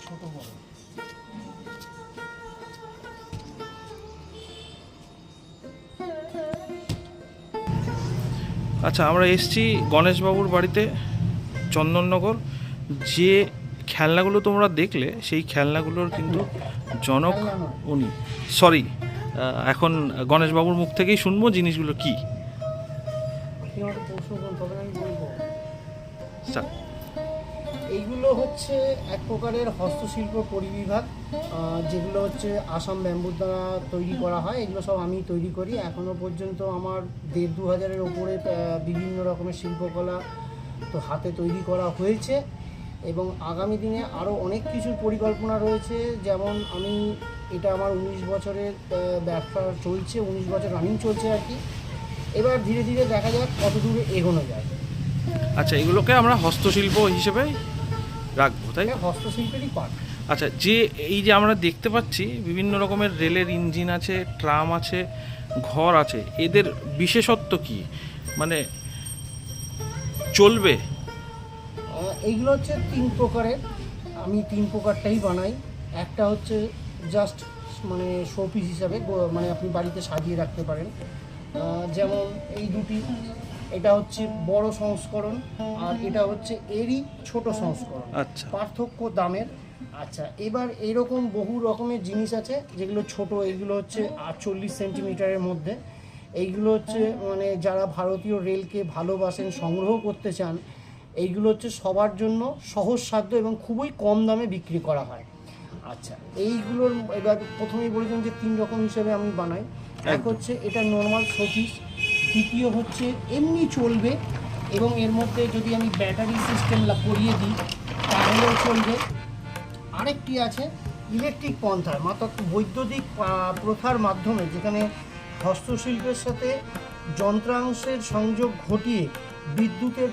ছোট বড়। আচ্ছা, আমরা এসেছি গণেশবাবুর বাড়িতে, চন্দননগর। যে খেলনাগুলো তোমরা দেখলে সেই খেলনাগুলোর কিন্তু জনক উনি। সরি, এখন গণেশবাবুর মুখ থেকেই শুনবো জিনিসগুলো কি। এইগুলো হচ্ছে এক প্রকারের হস্তশিল্প পরিবিভাগ, যেগুলো হচ্ছে আসাম ব্যাম্বুর দ্বারা তৈরি করা হয়। এগুলো সব আমি তৈরি করি। এখনও পর্যন্ত আমার 1,500-2,000-এর ওপরে বিভিন্ন রকমের শিল্পকলা তো হাতে তৈরি করা হয়েছে, এবং আগামী দিনে আরও অনেক কিছুর পরিকল্পনা রয়েছে। যেমন এটা আমার 19 বছরের ব্যবসা চলছে, 19 বছর রানিং চলছে আর কি। এবার ধীরে ধীরে দেখা যাক কত দূরে এগোনো যায়। আচ্ছা, এগুলোকে আমরা হস্তশিল্প হিসেবে রাখবো, তাই? হস্তশিল্পেরই পার্ট। আচ্ছা, এই যে আমরা দেখতে পাচ্ছি বিভিন্ন রকমের রেলের ইঞ্জিন আছে, ট্রাম আছে, ঘর আছে, এদের বিশেষত্ব কি? মানে চলবে? এইগুলো হচ্ছে 3 প্রকারের। আমি 3 প্রকারটাই বানাই। একটা হচ্ছে জাস্ট মানে শোপিস হিসাবে, মানে আপনি বাড়িতে সাজিয়ে রাখতে পারেন। যেমন এই দুটি, এটা হচ্ছে বড় সংস্করণ, আর এটা হচ্ছে এরই ছোট সংস্করণ। আচ্ছা, পার্থক্য দামের। আচ্ছা, এবার এইরকম বহু রকমের জিনিস আছে যেগুলো ছোট। এইগুলো হচ্ছে 48 সেন্টিমিটারের মধ্যে। এইগুলো হচ্ছে মানে যারা ভারতীয় রেলকে ভালোবাসেন, সংগ্রহ করতে চান, এইগুলো হচ্ছে সবার জন্য সহজসাধ্য এবং খুবই কম দামে বিক্রি করা হয়। আচ্ছা, এইগুলোর এবার প্রথমেই বলেছিলাম যে 3 রকম হিসেবে আমি বানাই। এক হচ্ছে এটা নর্মাল শোপিস, দ্বিতীয় হচ্ছে এমনি চলবে, এবং এর মধ্যে যদি আমি ব্যাটারি সিস্টেম করিয়ে দিই তাহলেও চলবে। আরেকটি আছে ইলেকট্রিক পন্থার, মাত্র বৈদ্যুতিক প্রথার মাধ্যমে, যেখানে হস্তশিল্পের সাথে যন্ত্রাংশের সংযোগ ঘটিয়ে বিদ্যুতের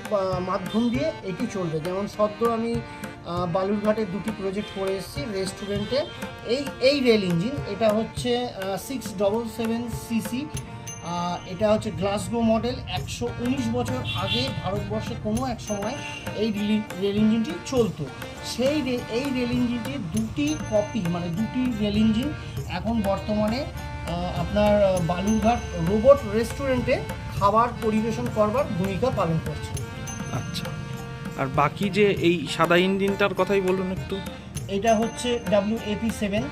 মাধ্যম দিয়ে এটি চলবে। যেমন সদ্য আমি বালুরঘাটে 2টি প্রজেক্ট করে এসেছি রেস্টুরেন্টে। এই রেল ইঞ্জিন, এটা হচ্ছে 677 সিসি। এটা হচ্ছে গ্লাসগো মডেল। 119 বছর আগে ভারতবর্ষে কোনো এক সময় এই রেল ইঞ্জিনটি চলতো। এই রেল ইঞ্জিনটির 2টি কপি, মানে 2টি রেল ইঞ্জিন এখন বর্তমানে আপনার বালুরঘাট রোবট রেস্টুরেন্টে খাবার পরিবেশন করবার ভূমিকা পালন করছে। আচ্ছা, আর বাকি যে এই সাদা ইঞ্জিনটার কথাই বলুন একটু। এটা হচ্ছে WAP7,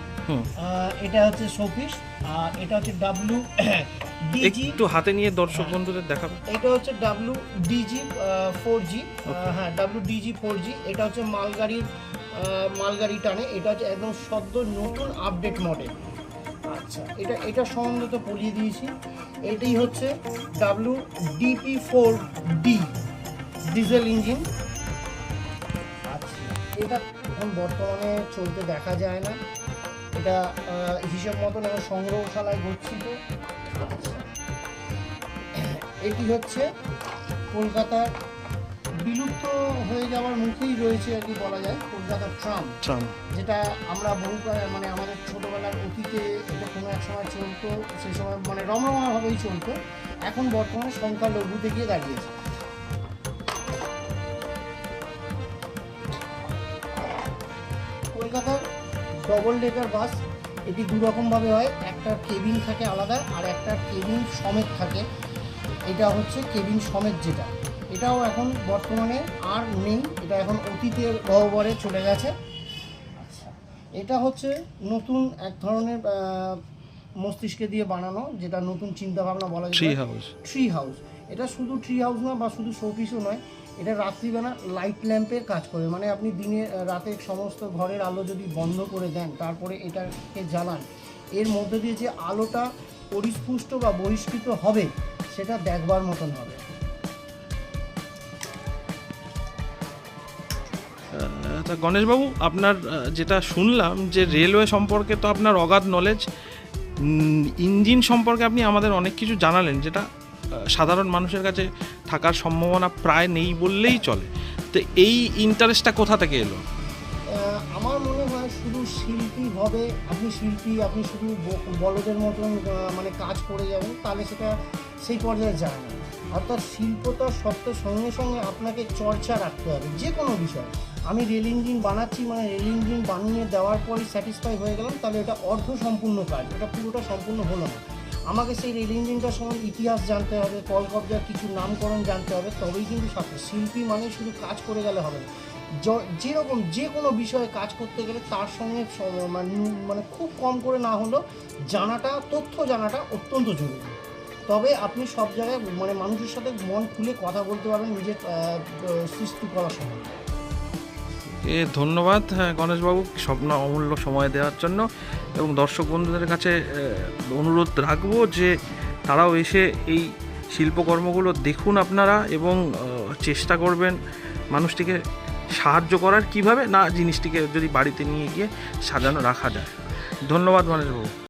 এটা হচ্ছে শোপিস, আর এটা হচ্ছে WDG। একটু হাতে নিয়ে দর্শক বন্ধুদের দেখাবেন। এটা হচ্ছে WDG 4G। হ্যাঁ, WDG 4G। এটা হচ্ছে মালগাড়ি টানে। এটা হচ্ছে একদম সদ্য নতুন আপডেট মডেল। আচ্ছা, এটা সম্বন্ধে তো পড়িয়ে দিয়েছি। এটাই হচ্ছে WDP4D ডিজেল ইঞ্জিন। আচ্ছা, এটা এখন বর্তমানে চলতে দেখা যায় না। এটা হিসেব মতন এখন সংগ্রহশালায় গচ্ছিত। আচ্ছা, এটি হচ্ছে কলকাতার বিলুপ্ত হয়ে যাওয়ার মুখেই রয়েছে আর কি বলা যায়, কলকাতার ট্রাম, যেটা আমরা মানে আমাদের ছোটোবেলার অতীতে এটা কোনো এক সময় চলতো। সেই সময় মানে রমরমাভাবেই চলতো। এখন বর্তমানে সংখ্যালঘুতে গিয়ে দাঁড়িয়েছে। কলকাতার ডবল ডেকার বাস, এটি 2 রকমভাবে হয়। একটা কেবিন থাকে আলাদা, আর একটা কেবিন সমেত থাকে। এটা হচ্ছে কেবিন সমেত, যেটা এটাও এখন বর্তমানে আর নেই, এটা এখন অতীতের গহ্বরে চলে গেছে। আচ্ছা, এটা হচ্ছে নতুন এক ধরনের মস্তিষ্কে দিয়ে বানানো, যেটা নতুন চিন্তাভাবনা বলা যায়, ট্রি হাউস। এটা শুধু ট্রি হাউস না, বা শুধু শোপিসও নয়, এটা রাত্রিবেলা লাইট ল্যাম্পের কাজ করে। মানে আপনি দিনে রাতে সমস্ত ঘরের আলো যদি বন্ধ করে দেন, তারপরে এটাকে জ্বালান, এর মধ্যে দিয়ে যে আলোটা পরিস্পুষ্ট বা বহিষ্কৃত হবে সেটা দেখবার মতন হবে। আচ্ছা গণেশবাবু, আপনার যেটা শুনলাম যে রেলওয়ে সম্পর্কে তো আপনার অগাধ নলেজ, ইঞ্জিন সম্পর্কে আপনি আমাদের অনেক কিছু জানালেন, যেটা সাধারণ মানুষের কাছে থাকার সম্ভাবনা প্রায় নেই বললেই চলে। তো এই ইন্টারেস্টটা কোথা থেকে এলো? আমার মনে হয় শুধু শিল্পী হবে, আপনি শুধু বলদের মতন মানে কাজ করে যাবেন, তাহলে সেটা সেই পর্যায়ে যায় না। অর্থাৎ শিল্পতার সত্ত্বের সঙ্গে সঙ্গে আপনাকে চর্চা রাখতে হবে যে কোনো বিষয়। আমি রেল ইঞ্জিন বানাচ্ছি মানে রেল ইঞ্জিন বানিয়ে দেওয়ার পরই স্যাটিসফাই হয়ে গেলাম, তাহলে এটা অর্ধ সম্পূর্ণ কাজ, এটা পুরোটা সম্পূর্ণ হলো না। আমাকে সেই রেল ইঞ্জিনটার সময় ইতিহাস জানতে হবে, কলকবজার কিছু নামকরণ জানতে হবে, তবেই কিন্তু সাথে শিল্পী মানে শুধু কাজ করে গেলে হবে না। যেরকম যে কোনো বিষয়ে কাজ করতে গেলে তার সঙ্গে মানে খুব কম করে না হলেও তথ্য জানাটা অত্যন্ত জরুরি। তবে আপনি সব জায়গায় মানে মানুষের সাথে মন খুলে কথা বলতে পারবেন নিজের সৃষ্টি করার সময়। ধন্যবাদ গণেশবাবু স্বপ্ন অমূল্য সময় দেওয়ার জন্য, এবং দর্শক বন্ধুদের কাছে অনুরোধ রাখবো যে তারাও এসে এই শিল্পকর্মগুলো দেখুন আপনারা, এবং চেষ্টা করবেন মানুষটিকে সাহায্য করার, কিভাবে না জিনিসটিকে যদি বাড়িতে নিয়ে গিয়ে সাজানো রাখা যায়। ধন্যবাদ গণেশবাবু।